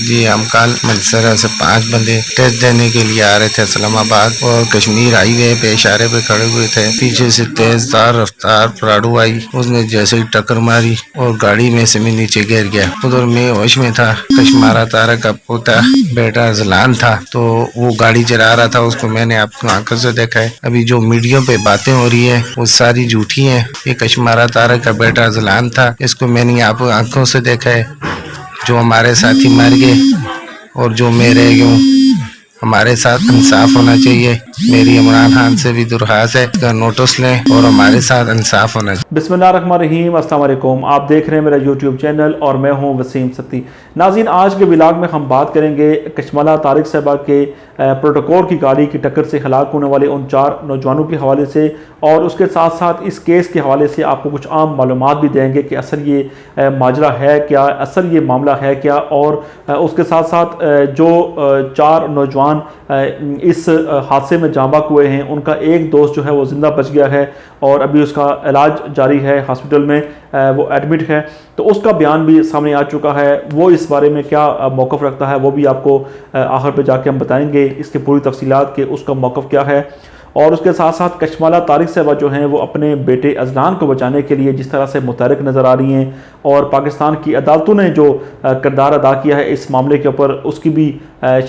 جی ہم کل منسرا سے 5 بندے ٹیسٹ دینے کے لیے آ رہے تھے اسلام آباد، اور کشمیر ہائی وے پہ اشارے پہ کھڑے ہوئے تھے، پیچھے سے تیز تار رفتار پراڈو آئی، اس نے جیسے ہی ٹکر ماری اور گاڑی میں سے میں نیچے گر گیا۔ ادھر میں ہوش میں تھا، کشمارا تارا کا پوتا بیٹا ازلان تھا، تو وہ گاڑی چلا رہا تھا، اس کو میں نے اپنی آنکھوں سے دیکھا ہے۔ ابھی جو میڈیا پہ باتیں ہو رہی ہے وہ ساری جھوٹی ہیں۔ یہ کشمارا تارا کا بیٹا ازلان تھا، اس کو میں نے آپ آنکھوں سے دیکھا ہے۔ جو ہمارے ساتھی مر گئے اور جو میں رہ گیا ہوں، ہمارے ساتھ انصاف ہونا چاہیے۔ میری عمران خان سے بھی درخواست ہے کہ نوٹس لیں اور ہمارے ساتھ انصاف ہونا چاہیے۔ بسم اللہ الرحمن الرحیم، السلام علیکم، آپ دیکھ رہے ہیں میرا یوٹیوب چینل اور میں ہوں وسیم ستی۔ ناظرین، آج کے ولاگ میں ہم بات کریں گے کشمالہ طارق صاحبہ کے پروٹوکول کی گاڑی کی ٹکر سے ہلاک ہونے والے ان 4 نوجوانوں کے حوالے سے، اور اس کے ساتھ ساتھ اس کیس کے حوالے سے آپ کو کچھ عام معلومات بھی دیں گے کہ اصل یہ ماجرا ہے کیا، اصل یہ معاملہ ہے کیا، اور اس کے ساتھ ساتھ جو 4 نوجوان اس حادثے میں جاں بحق ہوئے ہیں، ان کا ایک دوست جو ہے وہ زندہ بچ گیا ہے اور ابھی اس کا علاج جاری ہے، ہاسپٹل میں وہ ایڈمٹ ہے، تو اس کا بیان بھی سامنے آ چکا ہے۔ وہ اس بارے میں کیا موقف رکھتا ہے وہ بھی آپ کو آخر پہ جا کے ہم بتائیں گے، اس کے پوری تفصیلات کہ اس کا موقف کیا ہے۔ اور اس کے ساتھ ساتھ کشمالہ طارق صاحبہ جو ہیں وہ اپنے بیٹے ازلان کو بچانے کے لیے جس طرح سے متحرک نظر آ رہی ہیں، اور پاکستان کی عدالتوں نے جو کردار ادا کیا ہے اس معاملے کے اوپر، اس کی بھی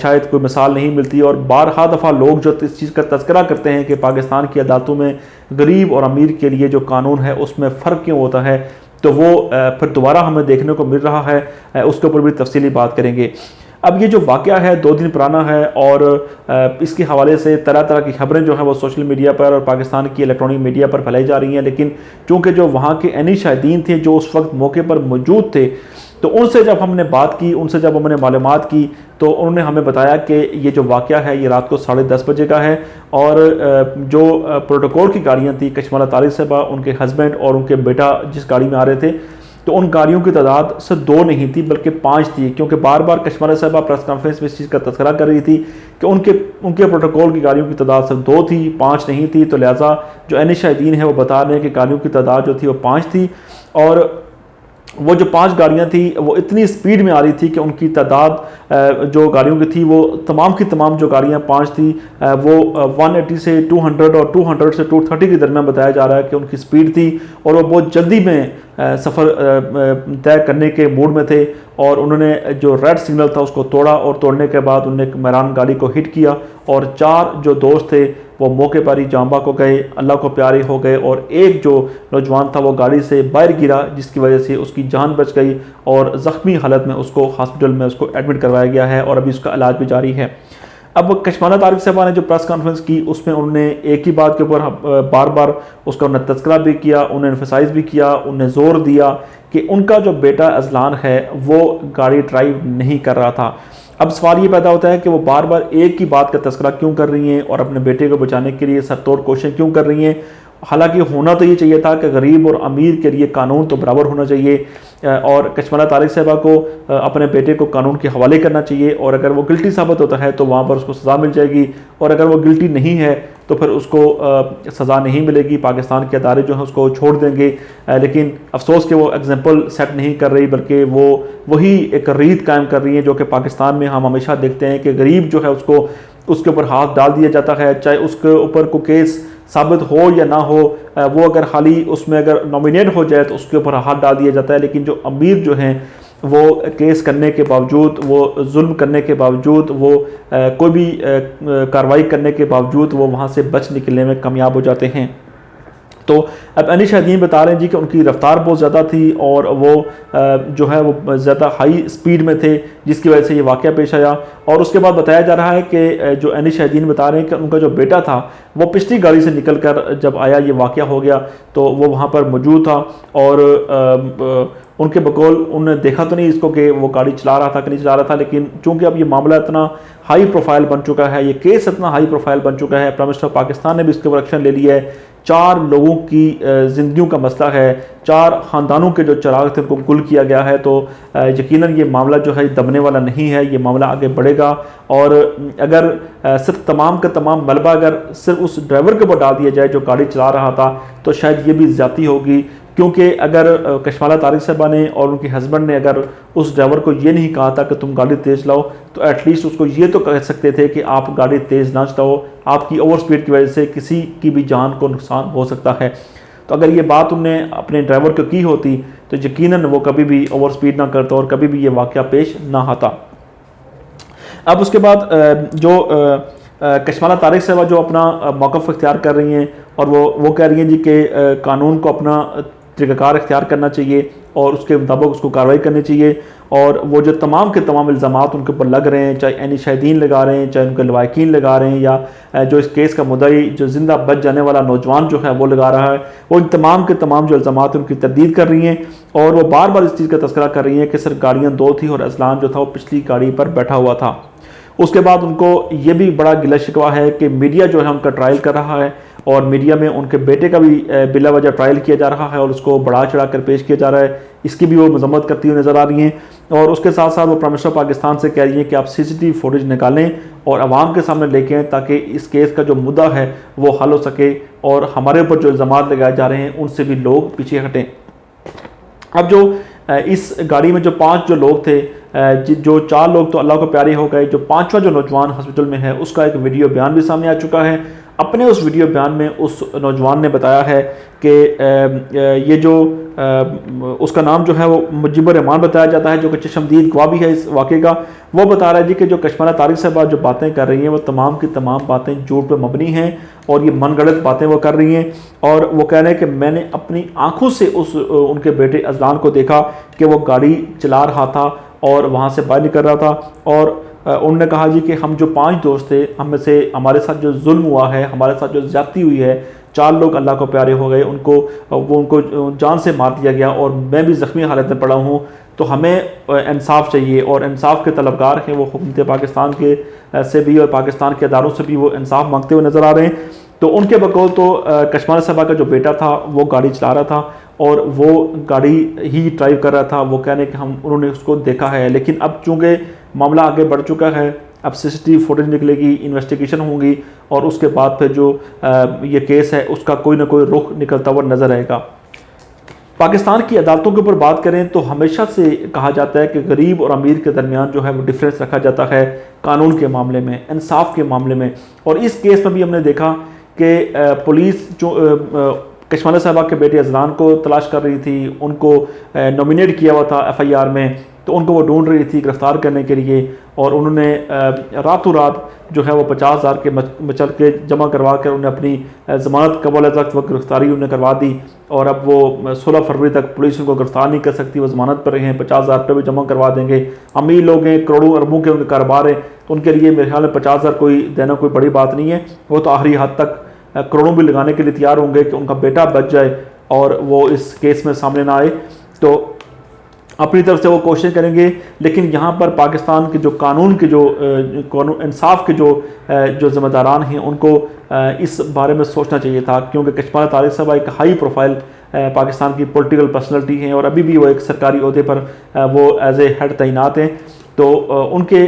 شاید کوئی مثال نہیں ملتی۔ اور بارہا دفعہ لوگ جو اس چیز کا تذکرہ کرتے ہیں کہ پاکستان کی عدالتوں میں غریب اور امیر کے لیے جو قانون ہے اس میں فرق کیوں ہوتا ہے، تو وہ پھر دوبارہ ہمیں دیکھنے کو مل رہا ہے، اس کے اوپر بھی تفصیلی بات کریں گے۔ اب یہ جو واقعہ ہے 2 دن پرانا ہے، اور اس کے حوالے سے طرح طرح کی خبریں جو ہیں وہ سوشل میڈیا پر اور پاکستان کی الیکٹرانک میڈیا پر پھیلائی جا رہی ہیں، لیکن چونکہ جو وہاں کے عینی شاہدین تھے جو اس وقت موقع پر موجود تھے، تو ان سے جب ہم نے بات کی، ان سے جب ہم نے معلومات کی، تو انہوں نے ہمیں بتایا کہ یہ جو واقعہ ہے یہ رات کو 10:30 بجے کا ہے، اور جو پروٹوکول کی گاڑیاں تھیں کشمالہ طارق صاحبہ، ان کے ہسبینڈ اور ان کے بیٹا جس گاڑی میں آ رہے تھے، تو ان گاڑیوں کی تعداد صرف 2 نہیں تھی بلکہ 5 تھی، کیونکہ بار بار کشمالہ صاحبہ پریس کانفرنس میں اس چیز کا تذکرہ کر رہی تھی کہ ان کے پروٹوکول کی گاڑیوں کی تعداد صرف 2 تھی، 5 نہیں تھی، تو لہٰذا جو عینی شاہدین ہیں وہ بتا رہے ہیں کہ گاڑیوں کی تعداد جو تھی وہ 5 تھی، اور وہ جو 5 گاڑیاں تھیں وہ اتنی سپیڈ میں آ رہی تھی کہ ان کی تعداد جو گاڑیوں کی تھی وہ تمام کی تمام جو گاڑیاں 5 تھی وہ 180 سے 200 اور 200 سے 230 کے درمیان بتایا جا رہا ہے کہ ان کی سپیڈ تھی، اور وہ بہت جلدی میں سفر طے کرنے کے موڈ میں تھے، اور انہوں نے جو ریڈ سگنل تھا اس کو توڑا، اور توڑنے کے بعد انہوں نے میران گاڑی کو ہٹ کیا، اور 4 جو دوست تھے وہ موقع پر ہی جاں بحق ہو گئے، اللہ کو پیارے ہو گئے، اور ایک جو نوجوان تھا وہ گاڑی سے باہر گرا جس کی وجہ سے اس کی جان بچ گئی، اور زخمی حالت میں اس کو ہاسپٹل میں اس کو ایڈمٹ کروایا گیا ہے، اور ابھی اس کا علاج بھی جاری ہے۔ اب کشمالہ طارق صاحبہ نے جو پریس کانفرنس کی اس میں انہوں نے ایک ہی بات کے اوپر بار بار اس کا انہوں نے تذکرہ بھی کیا، انہوں نے ایمفسائز بھی کیا، انہوں نے زور دیا کہ ان کا جو بیٹا ازلان ہے وہ گاڑی ڈرائیو نہیں کر رہا تھا۔ اب سوال یہ پیدا ہوتا ہے کہ وہ بار بار ایک ہی بات کا تذکرہ کیوں کر رہی ہیں اور اپنے بیٹے کو بچانے کے لیے سر توڑ کوششیں کیوں کر رہی ہیں، حالانکہ ہونا تو یہ چاہیے تھا کہ غریب اور امیر کے لیے قانون تو برابر ہونا چاہیے، اور کشمالہ طارق صاحبہ کو اپنے بیٹے کو قانون کے حوالے کرنا چاہیے، اور اگر وہ گلٹی ثابت ہوتا ہے تو وہاں پر اس کو سزا مل جائے گی، اور اگر وہ گلٹی نہیں ہے تو پھر اس کو سزا نہیں ملے گی، پاکستان کے ادارے جو ہیں اس کو چھوڑ دیں گے۔ لیکن افسوس کہ وہ ایگزامپل سیٹ نہیں کر رہی، بلکہ وہ وہی ایک ریت قائم کر رہی ہے جو کہ پاکستان میں ہم ہمیشہ دیکھتے ہیں کہ غریب جو ہے اس کے اوپر ہاتھ ڈال دیا جاتا ہے، چاہے اس کے اوپر کوئی کیس ثابت ہو یا نہ ہو، وہ اگر خالی اس میں اگر نامینیٹ ہو جائے تو اس کے اوپر ہاتھ ڈال دیا جاتا ہے، لیکن جو امیر جو ہیں وہ کیس کرنے کے باوجود، وہ ظلم کرنے کے باوجود، وہ کوئی بھی کارروائی کرنے کے باوجود وہ وہاں سے بچ نکلنے میں کامیاب ہو جاتے ہیں۔ تو اب عینی شاہدین بتا رہے ہیں جی کہ ان کی رفتار بہت زیادہ تھی، اور وہ جو ہے وہ زیادہ ہائی سپیڈ میں تھے جس کی وجہ سے یہ واقعہ پیش آیا۔ اور اس کے بعد بتایا جا رہا ہے کہ جو عینی شاہدین بتا رہے ہیں کہ ان کا جو بیٹا تھا وہ پچھلی گاڑی سے نکل کر جب آیا یہ واقعہ ہو گیا تو وہ وہاں پر موجود تھا، اور ان کے بقول انہوں نے دیکھا تو نہیں اس کو کہ وہ گاڑی چلا رہا تھا کہ نہیں چلا رہا تھا، لیکن چونکہ اب یہ معاملہ اتنا ہائی پروفائل بن چکا ہے، یہ کیس اتنا ہائی پروفائل بن چکا ہے، پرائم منسٹر پاکستان نے بھی اس کے اوپر ایکشن لے لیا ہے، 4 لوگوں کی زندگیوں کا مسئلہ ہے، 4 خاندانوں کے جو چراغ تھے ان کو گل کیا گیا ہے، تو یقیناً یہ معاملہ جو ہے دبنے والا نہیں ہے، یہ معاملہ آگے بڑھے گا، اور اگر صرف تمام کا تمام ملبہ اگر صرف اس ڈرائیور کے اوپر ڈال دیا جائے جو گاڑی چلا رہا تھا تو شاید یہ بھی زیادتی ہوگی، کیونکہ اگر کشمالہ طارق صاحبہ نے اور ان کے ہسبینڈ نے اگر اس ڈرائیور کو یہ نہیں کہا تھا کہ تم گاڑی تیز لاؤ، تو ایٹ لیسٹ اس کو یہ تو کہہ سکتے تھے کہ آپ گاڑی تیز نہ چلاؤ، آپ کی اوور سپیڈ کی وجہ سے کسی کی بھی جان کو نقصان ہو سکتا ہے۔ تو اگر یہ بات انہوں نے اپنے ڈرائیور کو کی ہوتی تو یقیناً وہ کبھی بھی اوور سپیڈ نہ کرتا اور کبھی بھی یہ واقعہ پیش نہ آتا۔ اب اس کے بعد جو کشمالہ طارق صاحبہ جو اپنا موقف اختیار کر رہی ہیں اور وہ کہہ رہی ہیں جی کہ قانون کو اپنا طریقہ کار اختیار کرنا چاہیے اور اس کے مطابق اس کو کارروائی کرنی چاہیے، اور وہ جو تمام کے تمام الزامات ان کے اوپر لگ رہے ہیں، چاہے عینی شاہدین لگا رہے ہیں، چاہے ان کے لواحقین لگا رہے ہیں، یا جو اس کیس کا مدعی جو زندہ بچ جانے والا نوجوان جو ہے وہ لگا رہا ہے، وہ ان تمام کے تمام جو الزامات ان کی تردید کر رہی ہیں، اور وہ بار بار اس چیز کا تذکرہ کر رہی ہیں کہ صرف گاڑیاں دو تھیں اور اذلان جو تھا وہ پچھلی گاڑی پر بیٹھا ہوا تھا۔ اس کے بعد ان کو یہ بھی بڑا گلہ شکوہ ہے کہ میڈیا جو ہے ان کا ٹرائل کر رہا ہے، اور میڈیا میں ان کے بیٹے کا بھی بلا وجہ ٹرائل کیا جا رہا ہے اور اس کو بڑھا چڑھا کر پیش کیا جا رہا ہے، اس کی بھی وہ مذمت کرتی ہوئی نظر آ رہی ہیں۔ اور اس کے ساتھ ساتھ وہ پرائم منسٹر پاکستان سے کہہ رہی ہیں کہ آپ CCTV فوٹیج نکالیں اور عوام کے سامنے لے کے آئیں تاکہ اس کیس کا جو مدعا ہے وہ حل ہو سکے اور ہمارے اوپر جو الزامات لگائے جا رہے ہیں ان سے بھی لوگ پیچھے ہٹیں۔ اب جو اس گاڑی میں جو 5 جو لوگ تھے، جو 4 لوگ تو اللہ کو پیارے ہو گئے، جو 5واں جو نوجوان ہاسپٹل میں ہے اس کا ایک ویڈیو بیان بھی سامنے آ چکا ہے۔ اپنے اس ویڈیو بیان میں اس نوجوان نے بتایا ہے کہ یہ جو اس کا نام جو ہے وہ مجیب الرحمان بتایا جاتا ہے، جو کہ چشمدید گواہ بھی ہے اس واقعے کا۔ وہ بتا رہا ہے جی کہ جو کشمالہ طارق صاحبہ جو باتیں کر رہی ہیں وہ تمام کی تمام باتیں جھوٹ پہ مبنی ہیں اور یہ من گھڑت باتیں وہ کر رہی ہیں، اور وہ کہہ رہے ہیں کہ میں نے اپنی آنکھوں سے ان کے بیٹے اذلان کو دیکھا کہ وہ گاڑی چلا رہا تھا اور وہاں سے باہر نکل رہا تھا، اور انہوں نے کہا جی کہ ہم جو 5 دوست تھے، ہم میں سے ہمارے ساتھ جو ظلم ہوا ہے، ہمارے ساتھ جو زیادتی ہوئی ہے، 4 لوگ اللہ کو پیارے ہو گئے، ان کو جان سے مار دیا گیا اور میں بھی زخمی حالت میں پڑا ہوں، تو ہمیں انصاف چاہیے، اور انصاف کے طلبگار ہیں وہ حکومت پاکستان کے سے بھی اور پاکستان کے اداروں سے بھی وہ انصاف مانگتے ہوئے نظر آ رہے ہیں۔ تو ان کے بقول تو کشمالہ صاحبہ کا جو بیٹا تھا وہ گاڑی چلا رہا تھا اور وہ گاڑی ہی ڈرائیو کر رہا تھا، وہ کہنے کہ انہوں نے اس کو دیکھا ہے، لیکن اب چونکہ معاملہ آگے بڑھ چکا ہے، اب CCTV فوٹیج نکلے گی، انویسٹیگیشن ہوں گی، اور اس کے بعد پھر جو یہ کیس ہے اس کا کوئی نہ کوئی رخ نکلتا ہوا نظر آئے گا۔ پاکستان کی عدالتوں کے اوپر بات کریں تو ہمیشہ سے کہا جاتا ہے کہ غریب اور امیر کے درمیان جو ہے وہ ڈیفرنس رکھا جاتا ہے قانون کے معاملے میں، انصاف کے معاملے میں، اور اس کیس میں بھی ہم نے دیکھا کہ پولیس جو کشمالہ صاحبہ کے بیٹے اذلان کو تلاش کر رہی تھی، ان کو نومینیٹ کیا ہوا تھا FIR میں، تو ان کو وہ ڈھونڈ رہی تھی گرفتار کرنے کے لیے، اور انہوں نے راتوں رات جو ہے وہ 50,000 کے مچل کے جمع کروا کر انہیں اپنی ضمانت قبل از وقت گرفتاری انہیں کروا دی، اور اب وہ 16 فروری تک پولیس ان کو گرفتار نہیں کر سکتی، وہ ضمانت پر ہیں، 50,000 روپے بھی جمع کروا دیں گے۔ امیر لوگ ہیں، کروڑوں اربوں کے ان کے کاروبار ہیں، تو ان کے لیے میرے خیال میں 50,000 کوئی دینا کوئی بڑی بات نہیں ہے، وہ تو آخری حد تک کروڑوں بھی لگانے کے لیے تیار ہوں گے کہ ان کا بیٹا بچ جائے اور وہ اس کیس میں سامنے نہ آئے، تو اپنی طرف سے وہ کوشش کریں گے۔ لیکن یہاں پر پاکستان کے جو قانون کے جو انصاف کے جو ذمہ داران ہیں ان کو اس بارے میں سوچنا چاہیے تھا، کیونکہ کشمالہ طارق صاحبہ ایک ہائی پروفائل پاکستان کی پولیٹیکل پرسنالٹی ہیں اور ابھی بھی وہ ایک سرکاری عہدے پر وہ ایز اے ہیڈ تعینات ہیں، تو ان کے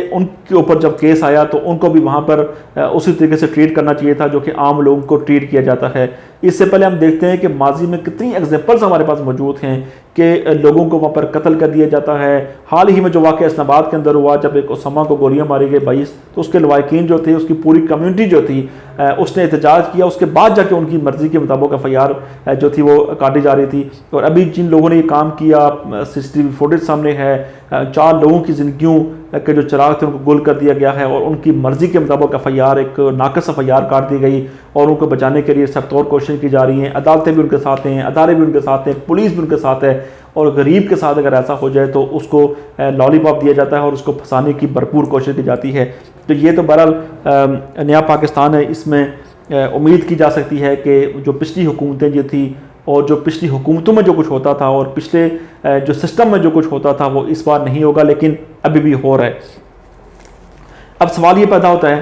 اوپر جب کیس آیا تو ان کو بھی وہاں پر اسی طریقے سے ٹریٹ کرنا چاہیے تھا جو کہ عام لوگوں کو ٹریٹ کیا جاتا ہے۔ اس سے پہلے ہم دیکھتے ہیں کہ ماضی میں کتنی ایگزامپلز ہمارے پاس موجود ہیں کہ لوگوں کو وہاں پر قتل کر دیا جاتا ہے۔ حال ہی میں جو واقعہ اسلام آباد کے اندر ہوا جب ایک اسامہ کو گولیاں ماری گئی 22، تو اس کے لواحقین جو تھے، اس کی پوری کمیونٹی جو تھی، اس نے احتجاج کیا، اس کے بعد جا کے ان کی مرضی کے مطابق FIR جو تھی وہ کاٹی جا رہی تھی، اور ابھی جن لوگوں نے یہ کام کیا CCTV فوٹیج سامنے ہے، 4 لوگوں کی زندگیوں کے جو چراغ تھے ان کو گل کر دیا گیا ہے اور ان کی مرضی کے مطابق FIR ایک ناقص FIR کاٹ دی گئی اور ان کو بچانے کے لیے سب طور کوششیں کی جا رہی ہیں۔ عدالتیں بھی ان کے ساتھ ہیں، ادارے بھی ان کے ساتھ ہیں، پولیس بھی ان کے ساتھ ہے، اور غریب کے ساتھ اگر ایسا ہو جائے تو اس کو لالی پاپ دیا جاتا ہے اور اس کو پھنسانے کی بھرپور کوشش کی جاتی ہے۔ تو یہ تو بہرحال نیا پاکستان ہے، اس میں امید کی جا سکتی ہے کہ جو پچھلی حکومتیں جو تھی اور جو پچھلی حکومتوں میں جو کچھ ہوتا تھا اور پچھلے جو سسٹم میں جو کچھ ہوتا تھا وہ اس بار نہیں ہوگا، لیکن ابھی بھی ہو رہا ہے۔ اب سوال یہ پیدا ہوتا ہے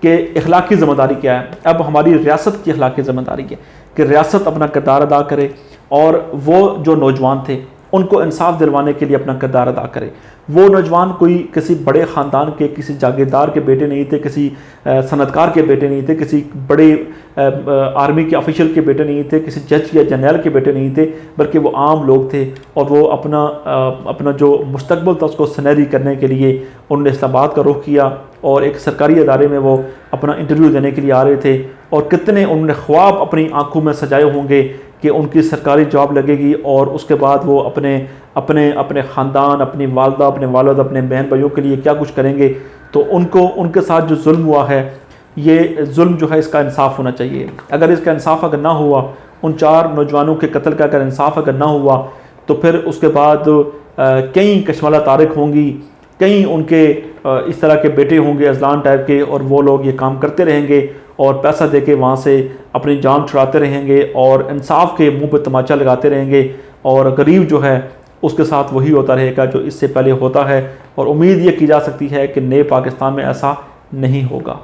کہ اخلاقی ذمہ داری کیا ہے؟ اب ہماری ریاست کی اخلاقی ذمہ داری ہے کہ ریاست اپنا کردار ادا کرے، اور وہ جو نوجوان تھے ان کو انصاف دلوانے کے لیے اپنا کردار ادا کرے۔ وہ نوجوان کوئی کسی بڑے خاندان کے، کسی جاگیردار کے بیٹے نہیں تھے، کسی صنعتکار کے بیٹے نہیں تھے، کسی بڑے آرمی کے آفیشل کے بیٹے نہیں تھے، کسی جج یا جرنیل کے بیٹے نہیں تھے، بلکہ وہ عام لوگ تھے، اور وہ اپنا جو مستقبل تھا اس کو سنہری کرنے کے لیے انہوں نے اسلام آباد کا رخ کیا، اور ایک سرکاری ادارے میں وہ اپنا انٹرویو دینے کے لیے آ رہے تھے، اور کتنے انہوں نے خواب اپنی آنکھوں میں سجائے ہوں گے کہ ان کی سرکاری جاب لگے گی، اور اس کے بعد وہ اپنے خاندان، اپنی والدہ، اپنے والد، اپنے بہن بھائیوں کے لیے کیا کچھ کریں گے۔ تو ان کے ساتھ جو ظلم ہوا ہے، یہ ظلم جو ہے اس کا انصاف ہونا چاہیے۔ اگر اس کا انصاف اگر نہ ہوا، ان 4 نوجوانوں کے قتل کا اگر انصاف اگر نہ ہوا، تو پھر اس کے بعد کئی کشمالہ طارق ہوں گی، کئی ان کے اس طرح کے بیٹے ہوں گے اذلان ٹائپ کے، اور وہ لوگ یہ کام کرتے رہیں گے اور پیسہ دے کے وہاں سے اپنی جان چھڑاتے رہیں گے، اور انصاف کے منہ پہ تماچا لگاتے رہیں گے، اور غریب جو ہے اس کے ساتھ وہی ہوتا رہے گا جو اس سے پہلے ہوتا ہے، اور امید یہ کی جا سکتی ہے کہ نئے پاکستان میں ایسا نہیں ہوگا۔